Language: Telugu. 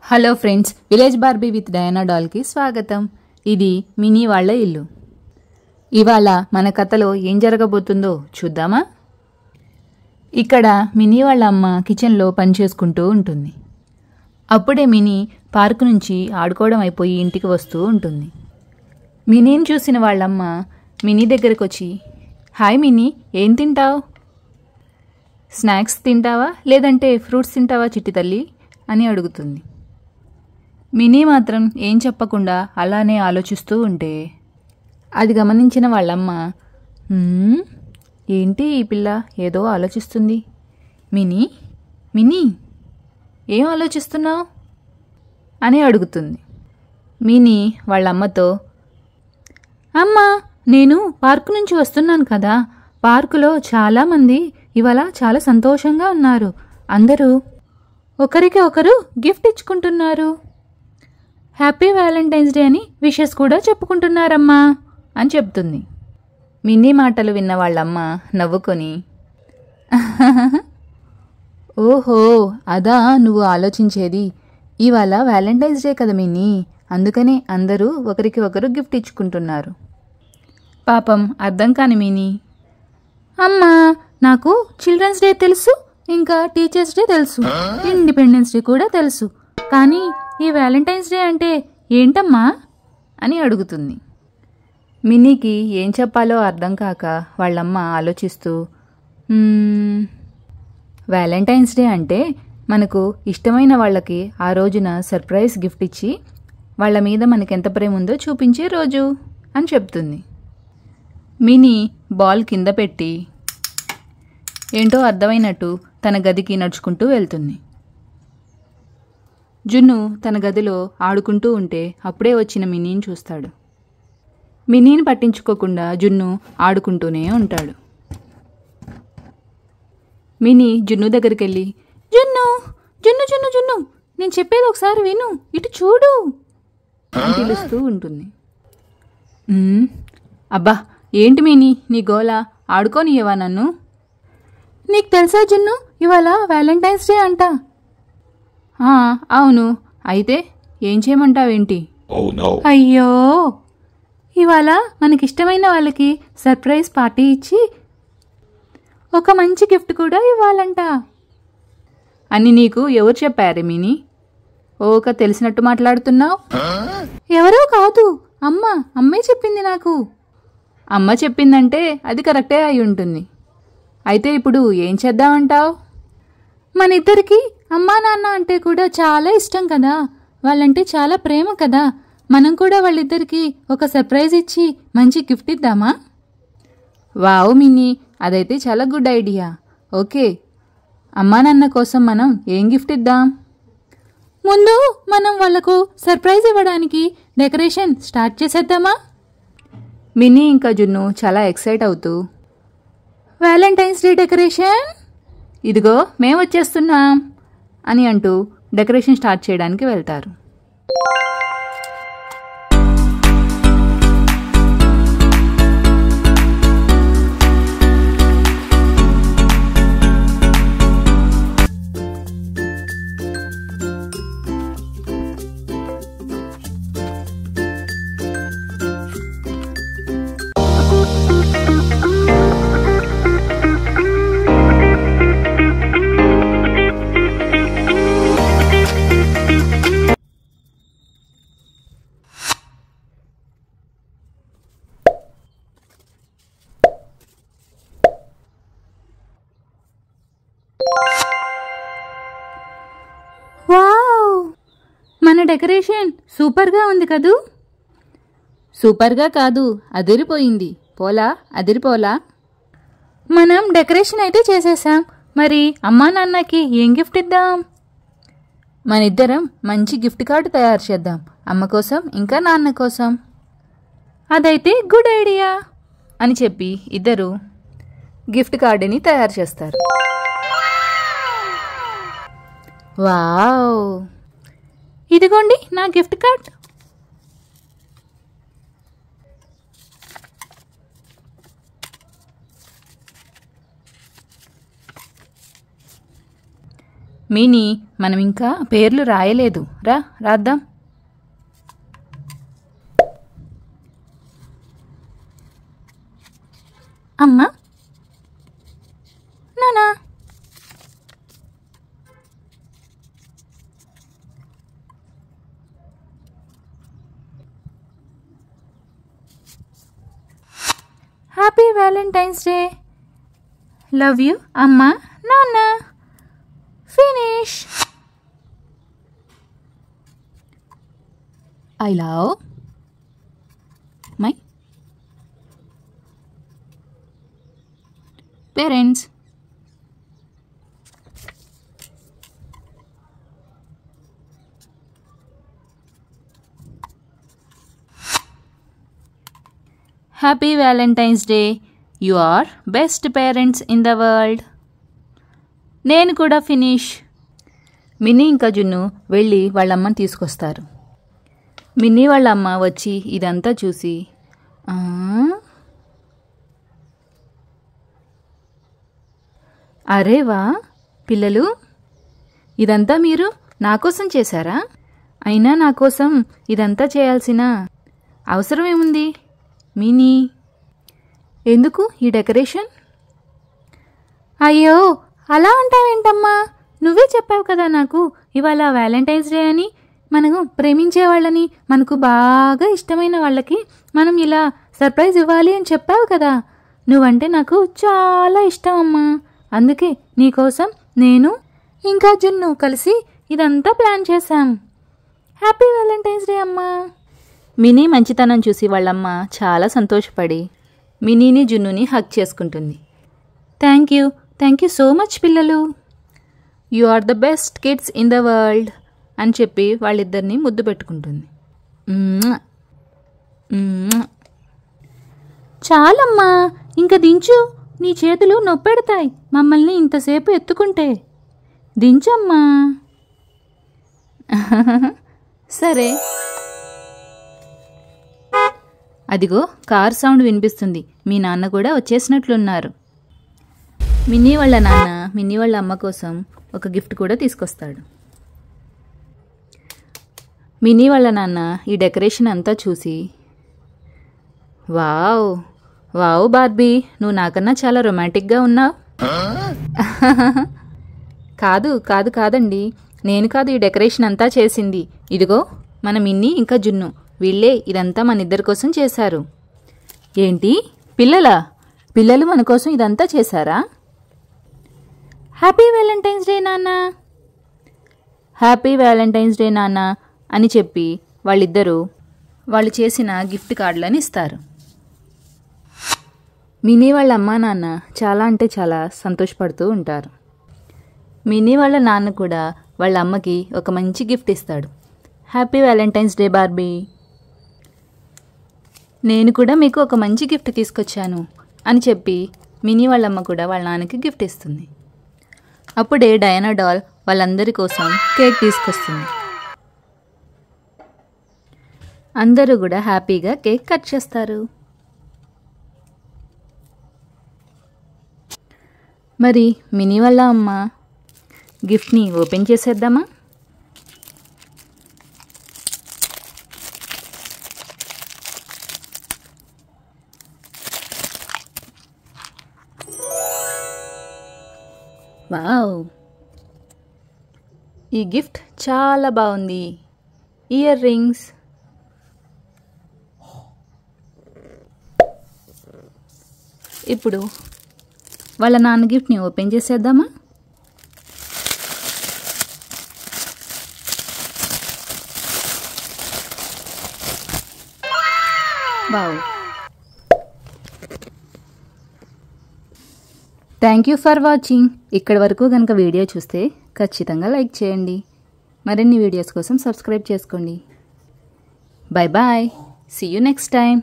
Hello friends, village Barbie with Diana డాల్కి స్వాగతం. ఇది మినీ వాళ్ళ ఇల్లు. ఇవాళ మన కథలో ఏం జరగబోతుందో చూద్దామా? ఇక్కడ మినీ వాళ్ళ అమ్మ కిచెన్లో పనిచేసుకుంటూ ఉంటుంది. అప్పుడే మినీ పార్కు నుంచి ఆడుకోవడం అయిపోయి ఇంటికి వస్తూ ఉంటుంది. మినీని చూసిన వాళ్ళమ్మ మినీ దగ్గరకు వచ్చి, హాయ్ మినీ, ఏం తింటావు? స్నాక్స్ తింటావా లేదంటే ఫ్రూట్స్ తింటావా చిట్టి తల్లి అని అడుగుతుంది. మినీ మాత్రం ఏం చెప్పకుండా అలానే ఆలోచిస్తూ ఉంటే అది గమనించిన వాళ్ళమ్మ, ఏంటి ఈ పిల్ల ఏదో ఆలోచిస్తుంది. మినీ మినీ ఏం ఆలోచిస్తున్నావు అని అడుగుతుంది. మినీ వాళ్ళమ్మతో, అమ్మా, నేను పార్కు నుంచి వస్తున్నాను కదా, పార్కులో చాలామంది ఇవాళ చాలా సంతోషంగా ఉన్నారు. అందరూ ఒకరికి ఒకరు గిఫ్ట్ ఇచ్చుకుంటున్నారు. హ్యాపీ వ్యాలంటైన్స్ డే అని విషెస్ కూడా చెప్పుకుంటున్నారమ్మా అని చెప్తుంది. మినీ మాటలు విన్న వాళ్ళమ్మ నవ్వుకొని, ఓహో, అదా నువ్వు ఆలోచించేది. ఇవాళ వ్యాలంటైన్స్ డే కదా మినీ, అందుకనే అందరూ ఒకరికి ఒకరు గిఫ్ట్ ఇచ్చుకుంటున్నారు. పాపం అర్థం కాని మినీ, అమ్మా, నాకు చిల్డ్రన్స్ డే తెలుసు, ఇంకా టీచర్స్ డే తెలుసు, ఇండిపెండెన్స్ డే కూడా తెలుసు, కానీ ఈ వ్యాలంటైన్స్ డే అంటే ఏంటమ్మా అని అడుగుతుంది. మినీకి ఏం చెప్పాలో అర్థం కాక వాళ్ళమ్మ ఆలోచిస్తూ, వ్యాలంటైన్స్ డే అంటే మనకు ఇష్టమైన వాళ్ళకి ఆ రోజున సర్ప్రైజ్ గిఫ్ట్ ఇచ్చి వాళ్ళ మీద మనకెంత ప్రేమ ఉందో చూపించే రోజు అని చెప్తుంది. మినీ బాల్ కింద పెట్టి ఏంటో అర్థమైనట్టు తన గదికి నడుచుకుంటూ వెళ్తుంది. జున్ను తన గదిలో ఆడుకుంటూ ఉంటే అప్పుడే వచ్చిన మినీని చూస్తాడు. మినీని పట్టించుకోకుండా జున్ను ఆడుకుంటూనే ఉంటాడు. మినీ జున్ను దగ్గరికి వెళ్ళి, జున్ను జున్ను జున్ను జున్ను, నేను చెప్పేది ఒకసారి విను, ఇటు చూడు అని పిలుస్తూ ఉంటుంది. అబ్బా, ఏంటి మినీ నీ గోల, ఆడుకోనియవా నన్ను? నీకు తెలుసా జున్ను, ఇవాళ వ్యాలంటైన్స్ డే అంట. అవును, అయితే ఏం చేయమంటావేంటి? అయ్యో, ఇవాళ మనకిష్టమైన వాళ్ళకి సర్ప్రైజ్ పార్టీ ఇచ్చి ఒక మంచి గిఫ్ట్ కూడా ఇవ్వాలంట అని నీకు ఎవరు చెప్పారు మినీ? ఓక తెలిసినట్టు మాట్లాడుతున్నావు. ఎవరో కాదు, అమ్మే చెప్పింది నాకు. అమ్మ చెప్పిందంటే అది కరెక్టే అయి ఉంటుంది. అయితే ఇప్పుడు ఏం చేద్దామంటావు? మన ఇద్దరికి అమ్మా నాన్న అంటే కూడా చాలా ఇష్టం కదా, వాళ్ళంటే చాలా ప్రేమ కదా, మనం కూడా వాళ్ళిద్దరికి ఒక సర్ప్రైజ్ ఇచ్చి మంచి గిఫ్ట్ ఇద్దామా? వావ్ మినీ, అదైతే చాలా గుడ్ ఐడియా. ఓకే, అమ్మా నాన్న కోసం మనం ఏం గిఫ్ట్ ఇద్దాం? ముందు మనం వాళ్లకు సర్ప్రైజ్ ఇవ్వడానికి డెకరేషన్ స్టార్ట్ చేసేద్దామా? మినీ ఇంకా జున్ను చాలా ఎక్సైట్ అవుతూ, వ్యాలంటైన్స్ డే డెకరేషన్, ఇదిగో మేము వచ్చేస్తున్నాం అని అంటూ డెకరేషన్ స్టార్ట్ చేయడానికి వెళ్తారు. వావ్, మన డెకరేషన్ సూపర్గా ఉంది కదూ? సూపర్గా కాదు, అదిరిపోయింది. పోలా అదిరిపోలా. మనం డెకరేషన్ అయితే చేసేసాం, మరి అమ్మా నాన్నకి ఏం గిఫ్ట్ ఇద్దాం? మనిద్దరం మంచి గిఫ్ట్ కార్డు తయారు చేద్దాం, అమ్మ కోసం ఇంకా నాన్న కోసం. అదైతే గుడ్ ఐడియా అని చెప్పి ఇద్దరు గిఫ్ట్ కార్డుని తయారు చేస్తారు. వావ్, ఇదిగోండి నా గిఫ్ట్ కార్డ్. మినీ, మనం ఇంకా పేర్లు రాయలేదు, రాద్దాం. అమ్మా, నానా, happy Valentine's day. Love you అమ్మా, నాన్న. Finish. I love my parents. Happy Valentine's day. You are best parents in the world. నేను కూడా ఫినిష్. మినీ ఇంకా జున్ను వెళ్ళి వాళ్ళమ్మని తీసుకొస్తారు. మినీ వాళ్ళ అమ్మ వచ్చి ఇదంతా చూసి, అరే వా పిల్లలు, ఇదంతా మీరు నా కోసం చేశారా? అయినా నా కోసం ఇదంతా చేయాల్సిన అవసరం ఏముంది? మినీ, ఎందుకు ఈ డెకరేషన్? అయ్యో, అలా అంటావేంటమ్మా? నువ్వే చెప్పావు కదా నాకు ఇవాళ వ్యాలంటైన్స్ డే అని. మనకు ప్రేమించే వాళ్ళని, మనకు బాగా ఇష్టమైన వాళ్ళకి మనం ఇలా సర్ప్రైజ్ ఇవ్వాలి అని చెప్పావు కదా. నువ్వంటే నాకు చాలా ఇష్టం అమ్మా. అందుకే నీకోసం నేను ఇంకా జున్ను కలిసి ఇదంతా ప్లాన్ చేశాం. హ్యాపీ వ్యాలంటైన్స్ డే అమ్మా. మినీ మంచితనం చూసి వాళ్ళమ్మ చాలా సంతోషపడి మినీని జున్నుని హగ్ చేసుకుంటుంది. థ్యాంక్ యూ సో మచ్ పిల్లలు. You are the best kids in the world అని చెప్పి వాళ్ళిద్దరిని ముద్దు పెట్టుకుంటుంది. చాలమ్మా, ఇంక దించు. నీ చేతులు నొప్పెడతాయి మమ్మల్ని ఇంతసేపు ఎత్తుకుంటే. దించమ్మా. సరే. అదిగో కార్ సౌండ్ వినిపిస్తుంది. మీ నాన్న కూడా వచ్చేసినట్లున్నారు. మినీ వాళ్ళ నాన్న మినీ వాళ్ళ అమ్మ కోసం ఒక గిఫ్ట్ కూడా తీసుకొస్తాడు. మినీ వాళ్ళ నాన్న ఈ డెకరేషన్ అంతా చూసి, వావ్ వావ్ బార్బీ, నువ్వు నాకన్నా చాలా రొమాంటిక్గా ఉన్నావు. కాదండి, నేను కాదు ఈ డెకరేషన్ అంతా చేసింది. ఇదిగో మన మిన్నీ ఇంకా జున్ను, వీళ్ళే ఇదంతా మన ఇద్దరి కోసం చేశారు. ఏంటి పిల్లలు మన కోసం ఇదంతా చేశారా? హ్యాపీ వ్యాలంటైన్స్ డే నాన్న. హ్యాపీ వ్యాలంటైన్స్ డే నాన్న అని చెప్పి వాళ్ళిద్దరూ వాళ్ళు చేసిన గిఫ్ట్ కార్డులని ఇస్తారు. మినీ వాళ్ళ అమ్మా నాన్న చాలా అంటే చాలా సంతోషపడుతూ ఉంటారు. మినీ వాళ్ళ నాన్న కూడా వాళ్ళ అమ్మకి ఒక మంచి గిఫ్ట్ ఇస్తాడు. Happy Valentine's day Barbie. నేను కూడా మీకు ఒక మంచి గిఫ్ట్ తీసుకొచ్చాను అని చెప్పి మినీ వాళ్ళమ్మ కూడా వాళ్ళ నాన్నకి గిఫ్ట్ ఇస్తుంది. అప్పుడే డయానా డాల్ వాళ్ళందరి కోసం కేక్ తీసుకొస్తుంది. అందరూ కూడా హ్యాపీగా కేక్ కట్ చేస్తారు. మరి మినీ వాళ్ళ అమ్మ గిఫ్ట్ని ఓపెన్ చేసేద్దామా? వావ్, ఈ గిఫ్ట్ చాలా బాగుంది. Earrings. ఇప్పుడు వాళ్ళ నాన్న గిఫ్ట్ని ఓపెన్ చేసేద్దామా? Wow. Thank you for watching. ఇక్కడి వరకు కనుక వీడియో చూస్తే ఖచ్చితంగా లైక్ చేయండి. మరిన్ని వీడియోస్ కోసం సబ్స్క్రైబ్ చేసుకోండి. Bye bye. See you next time.